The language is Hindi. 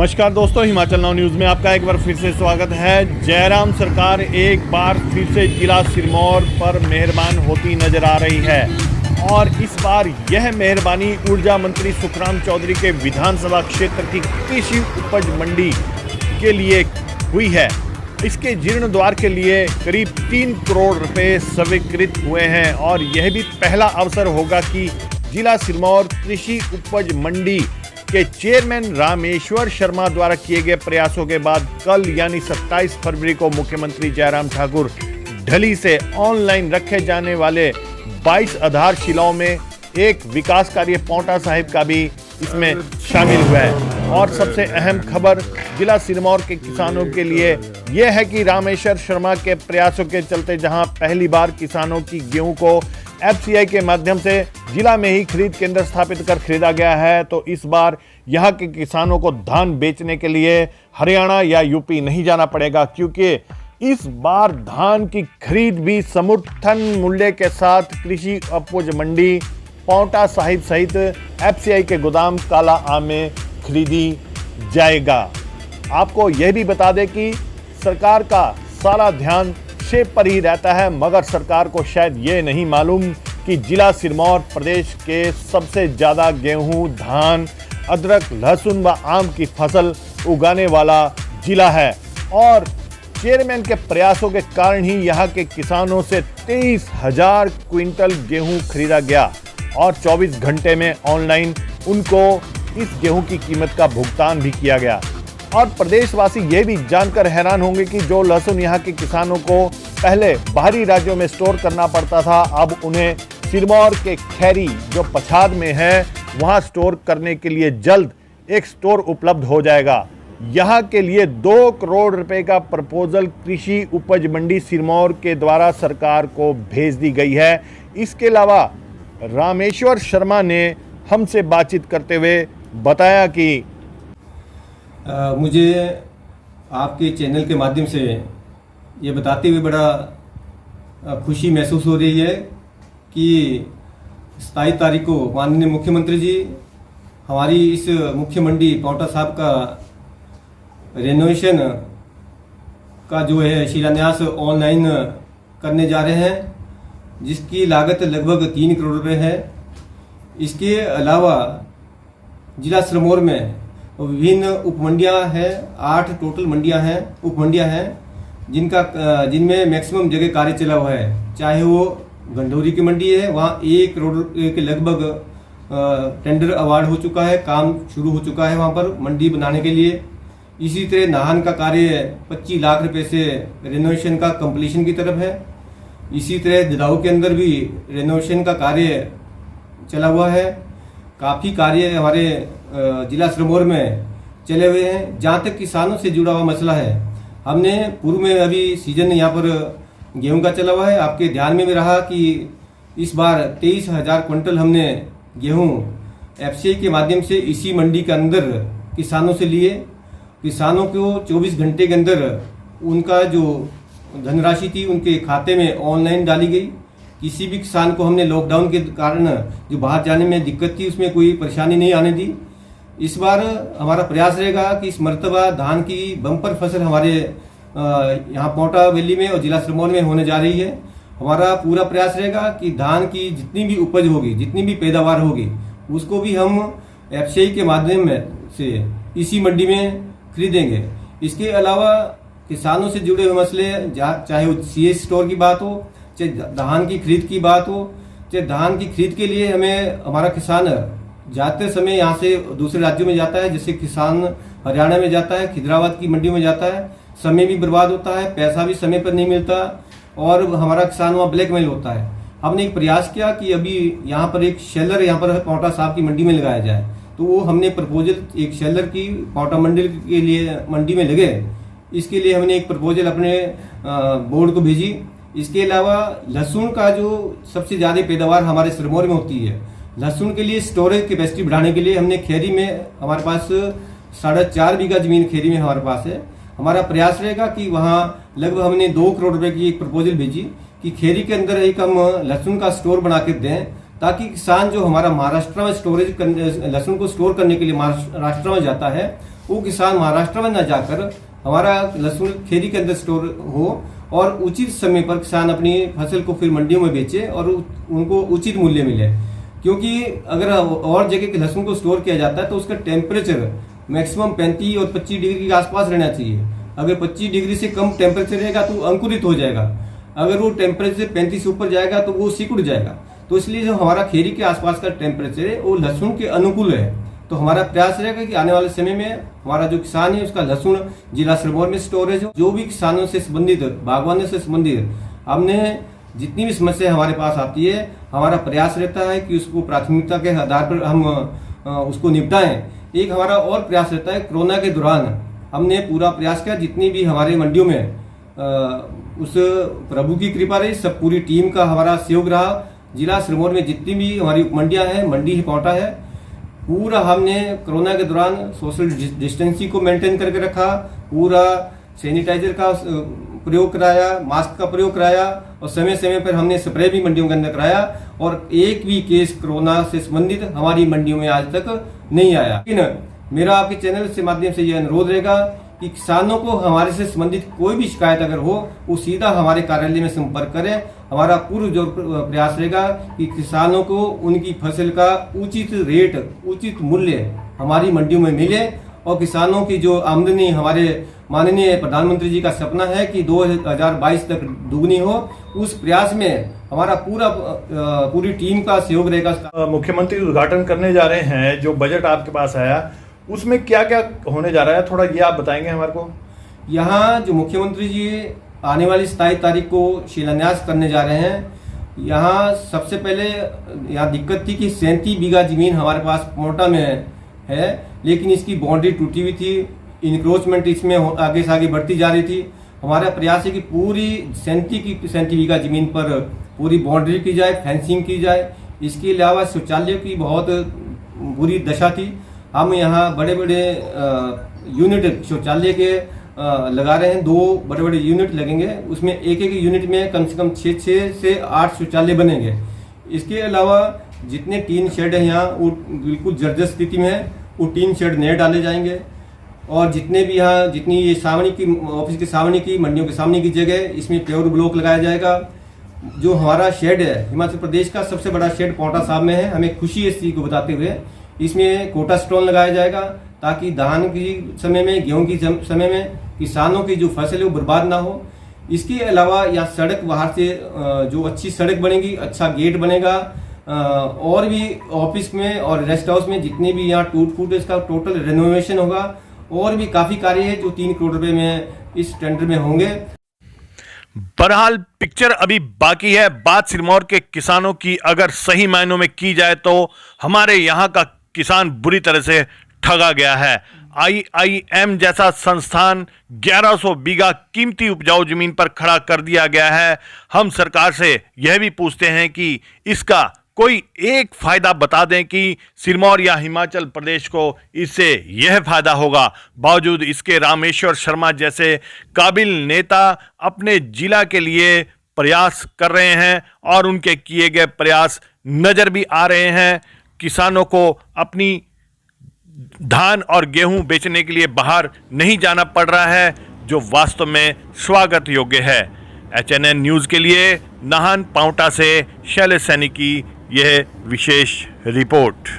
नमस्कार दोस्तों, हिमाचल नाउ न्यूज़ में आपका एक बार फिर से स्वागत है। जयराम सरकार एक बार फिर से जिला सिरमौर पर मेहरबान होती नजर आ रही है और इस बार यह मेहरबानी ऊर्जा मंत्री सुखराम चौधरी के विधानसभा क्षेत्र की कृषि उपज मंडी के लिए हुई है। इसके जीर्णोद्धार के लिए करीब 3 करोड़ रुपए स्वीकृत हुए हैं और यह भी पहला अवसर होगा कि जिला सिरमौर कृषि उपज मंडी के चेयरमैन रामेश्वर शर्मा द्वारा किए गए प्रयासों के बाद कल यानी 27 फरवरी को मुख्यमंत्री जयराम ठाकुर ढली से ऑनलाइन रखे जाने वाले 22 आधारशिलाओं में एक विकास कार्य पौंटा साहिब का भी इसमें शामिल हुआ है। और सबसे अहम खबर जिला सिरमौर के किसानों के लिए यह है कि रामेश्वर शर्मा के प्रयासों के चलते जहां पहली बार किसानों की गेहूं को FCI के माध्यम से जिला में ही खरीद केंद्र स्थापित कर खरीदा गया है, तो इस बार यहाँ के किसानों को धान बेचने के लिए हरियाणा या यूपी नहीं जाना पड़ेगा, क्योंकि इस बार धान की खरीद भी समर्थन मूल्य के साथ कृषि उपज मंडी पौंटा साहिब सहित FCI के गोदाम काला आम में खरीदी जाएगा। आपको यह भी बता दें कि सरकार का सारा ध्यान शेप पर ही रहता है, मगर सरकार को शायद ये नहीं मालूम कि जिला सिरमौर प्रदेश के सबसे ज़्यादा गेहूं, धान, अदरक, लहसुन व आम की फसल उगाने वाला जिला है। और चेयरमैन के प्रयासों के कारण ही यहाँ के किसानों से 23,000 क्विंटल गेहूं खरीदा गया और 24 घंटे में ऑनलाइन उनको इस गेहूं की कीमत का भुगतान भी किया गया। और प्रदेशवासी ये भी जानकर हैरान होंगे कि जो लहसुन यहाँ के किसानों को पहले बाहरी राज्यों में स्टोर करना पड़ता था, अब उन्हें सिरमौर के खैरी जो पछाद में है वहाँ स्टोर करने के लिए जल्द एक स्टोर उपलब्ध हो जाएगा। यहाँ के लिए 2 करोड़ रुपए का प्रपोजल कृषि उपज मंडी सिरमौर के द्वारा सरकार को भेज दी गई है। इसके अलावा रामेश्वर शर्मा ने हमसे बातचीत करते हुए बताया कि मुझे आपके चैनल के माध्यम से ये बताते हुए बड़ा खुशी महसूस हो रही है कि 27 तारीख को माननीय मुख्यमंत्री जी हमारी इस मुख्य मंडी पौंटा साहब का रेनोवेशन का जो है शिलान्यास ऑनलाइन करने जा रहे हैं, जिसकी लागत लगभग 3 करोड़ रुपए है। इसके अलावा जिला सिरमौर में विभिन्न उपमंडियां हैं, 8 टोटल मंडियां हैं, उपमंडियां हैं, जिनमें मैक्सिमम जगह कार्य चला हुआ है। चाहे वो गंडोरी की मंडी है, वहाँ 1 करोड़ के लगभग टेंडर अवार्ड हो चुका है, काम शुरू हो चुका है वहाँ पर मंडी बनाने के लिए। इसी तरह नाहन का कार्य 25 लाख रुपए से रेनोवेशन का कंप्लीशन की तरफ है। इसी तरह ददाऊ के अंदर भी रेनोवेशन का कार्य चला हुआ है। काफ़ी कार्य हमारे जिला सिरमौर में चले हुए हैं। जहाँ तक किसानों से जुड़ा हुआ मसला है, हमने पूर्व में अभी सीजन यहाँ पर गेहूं का चला हुआ है, आपके ध्यान में भी रहा कि इस बार 23,000 क्विंटल हमने गेहूं FCI के माध्यम से इसी मंडी के अंदर किसानों से लिए। किसानों को 24 घंटे के अंदर उनका जो धनराशि थी उनके खाते में ऑनलाइन डाली गई। किसी भी किसान को हमने लॉकडाउन के कारण जो बाहर जाने में दिक्कत थी उसमें कोई परेशानी नहीं आने दी। इस बार हमारा प्रयास रहेगा कि इस मर्तबा धान की बम्पर फसल हमारे यहाँ पौंटा वैली में और जिला सिरमौर में होने जा रही है। हमारा पूरा प्रयास रहेगा कि धान की जितनी भी उपज होगी, जितनी भी पैदावार होगी, उसको भी हम FCI के माध्यम से इसी मंडी में खरीदेंगे। इसके अलावा किसानों से जुड़े हुए मसले, चाहे वो CS स्टोर की बात हो, चाहे धान की खरीद की बात हो, चाहे धान की खरीद के लिए हमें हमारा किसान जाते समय यहाँ से दूसरे राज्यों में जाता है, जैसे किसान हरियाणा में जाता है, खिदराबाद की मंडी में जाता है, समय भी बर्बाद होता है, पैसा भी समय पर नहीं मिलता और हमारा किसान वहाँ ब्लैकमेल होता है। हमने एक प्रयास किया कि अभी यहाँ पर एक शेलर यहाँ पर पौंटा साहब की मंडी में लगाया जाए, तो वो हमने प्रपोजल एक शेलर की पौंटा मंडी के लिए मंडी में लगे, इसके लिए हमने एक प्रपोजल अपने बोर्ड को भेजी। इसके अलावा लहसुन का जो सबसे ज़्यादा पैदावार हमारे सिरमौर में होती है, लहसुन के लिए स्टोरेज कैपेसिटी बढ़ाने के लिए हमने खेरी में, हमारे पास 4.5 बीघा जमीन खेरी में हमारे पास है। हमारा प्रयास रहेगा कि वहाँ लगभग हमने 2 करोड़ रुपए की एक प्रपोजल भेजी कि खेरी के अंदर एक हम लहसुन का स्टोर बना के दें, ताकि किसान जो हमारा महाराष्ट्र में स्टोरेज लहसुन को स्टोर करने के लिए महाराष्ट्र में जाता है, वो किसान महाराष्ट्र में न जाकर हमारा लहसुन खेरी के अंदर स्टोर हो और उचित समय पर किसान अपनी फसल को फिर मंडियों में बेचे और उनको उचित मूल्य मिले। क्योंकि अगर और जगह के लहसुन को स्टोर किया जाता है तो उसका टेम्परेचर मैक्सिमम 35 और 25 डिग्री के आसपास रहना चाहिए। अगर 25 डिग्री से कम टेम्परेचर रहेगा तो अंकुरित हो जाएगा, अगर वो टेम्परेचर 35 से ऊपर जाएगा तो वो सिकुड़ जाएगा। तो इसलिए जो हमारा खेरी के आसपास का टेम्परेचर है वो लहसुन के अनुकूल है। तो हमारा प्रयास रहेगा कि आने वाले समय में हमारा जो किसान है उसका लहसुन जिला सिरमौर में स्टोरेज हो। जो भी किसानों से संबंधित, बागवानी से संबंधित हमने जितनी भी समस्या हमारे पास आती है, हमारा प्रयास रहता है कि उसको प्राथमिकता के आधार पर हम उसको निपटाएं। एक हमारा और प्रयास रहता है, कोरोना के दौरान हमने पूरा प्रयास किया, जितनी भी हमारे मंडियों में उस प्रभु की कृपा रही, सब पूरी टीम का हमारा सहयोग रहा। जिला सिरमौर में जितनी भी हमारी उपमंडियां हैं, मंडी ही पौटा है, पूरा हमने कोरोना के दौरान सोशल डिस्टेंसिंग को मेंटेन करके रखा, पूरा सैनिटाइजर का प्रयोग कराया, मास्क का प्रयोग कराया और समय समय पर हमने स्प्रे भी मंडियों के अंदर कराया और एक भी केस कोरोना से संबंधित हमारी मंडियों में आज तक नहीं आया। लेकिन मेरा आपके चैनल से माध्यम से यह अनुरोध रहेगा कि किसानों को हमारे से संबंधित कोई भी शिकायत अगर हो वो सीधा हमारे कार्यालय में संपर्क करें। हमारा पूर्ण जो प्रयास रहेगा कि किसानों को उनकी फसल का उचित रेट, उचित मूल्य हमारी मंडियों में मिले और किसानों की जो आमदनी, हमारे माननीय प्रधानमंत्री जी का सपना है कि 2022 तक दुगनी हो, उस प्रयास में हमारा पूरी टीम का सहयोग रहेगा। मुख्यमंत्री उद्घाटन करने जा रहे हैं, जो बजट आपके पास आया उसमें क्या क्या होने जा रहा है, थोड़ा ये आप बताएंगे हमारे को। यहाँ जो मुख्यमंत्री जी आने वाली 27 तारीख को शिलान्यास करने जा रहे हैं, यहाँ सबसे पहले यहाँ दिक्कत थी कि 37 बीघा जमीन हमारे पास पोटा में है, लेकिन इसकी बाउंड्री टूटी हुई थी, इंक्रोचमेंट इसमें आगे से आगे बढ़ती जा रही थी। हमारा प्रयास है कि पूरी 37 बीघा जमीन पर पूरी बाउंड्री की जाए, फेंसिंग की जाए। इसके अलावा शौचालय की बहुत बुरी दशा थी। हम यहाँ बड़े बड़े यूनिट शौचालय के लगा रहे हैं, 2 बड़े बड़े यूनिट लगेंगे, उसमें एक एक यूनिट में कम से कम 6 से 8 शौचालय बनेंगे। इसके अलावा जितने टीन शेड है यहाँ वो बिल्कुल जर्जर स्थिति में है, वो टीन शेड नए डाले जाएंगे। और जितने भी यहाँ जितनी ये सामने की ऑफिस के सामने की, मंडियों के सामने की जगह, इसमें प्योर ब्लॉक लगाया जाएगा। जो हमारा शेड है, हिमाचल प्रदेश का सबसे बड़ा शेड पौटा साहब में है, हमें खुशी है इस चीज को बताते हुए। इसमें कोटा स्टोन लगाया जाएगा ताकि धान की समय में, गेहूं की समय में किसानों की जो फसल है वो बर्बाद ना हो। इसके अलावा यहाँ सड़क बाहर से जो अच्छी सड़क बनेगी, अच्छा गेट बनेगा, और भी ऑफिस में और रेस्ट हाउस में जितने भी यहाँ टूट फूट, इसका टोटल रेनोवेशन होगा। और भी काफी कार्य है जो 3 करोड़ रुपए में इस टेंडर में होंगे। बहरहाल पिक्चर अभी बाकी है। बात सिरमौर के किसानों की अगर सही मायनों में की जाए तो हमारे यहाँ का किसान बुरी तरह से ठगा गया है। IIM जैसा संस्थान 1100 बीघा कीमती उपजाऊ जमीन पर खड़ा कर दिया गया है। हम सरकार से यह भी पूछते हैं कि इसका कोई एक फायदा बता दें कि सिरमौर या हिमाचल प्रदेश को इससे यह फायदा होगा। बावजूद इसके रामेश्वर शर्मा जैसे काबिल नेता अपने जिला के लिए प्रयास कर रहे हैं और उनके किए गए प्रयास नजर भी आ रहे हैं। किसानों को अपनी धान और गेहूं बेचने के लिए बाहर नहीं जाना पड़ रहा है, जो वास्तव में स्वागत योग्य है। HNN न्यूज़ के लिए नाहन पांवटा से शैलेश सैनी की यह विशेष रिपोर्ट।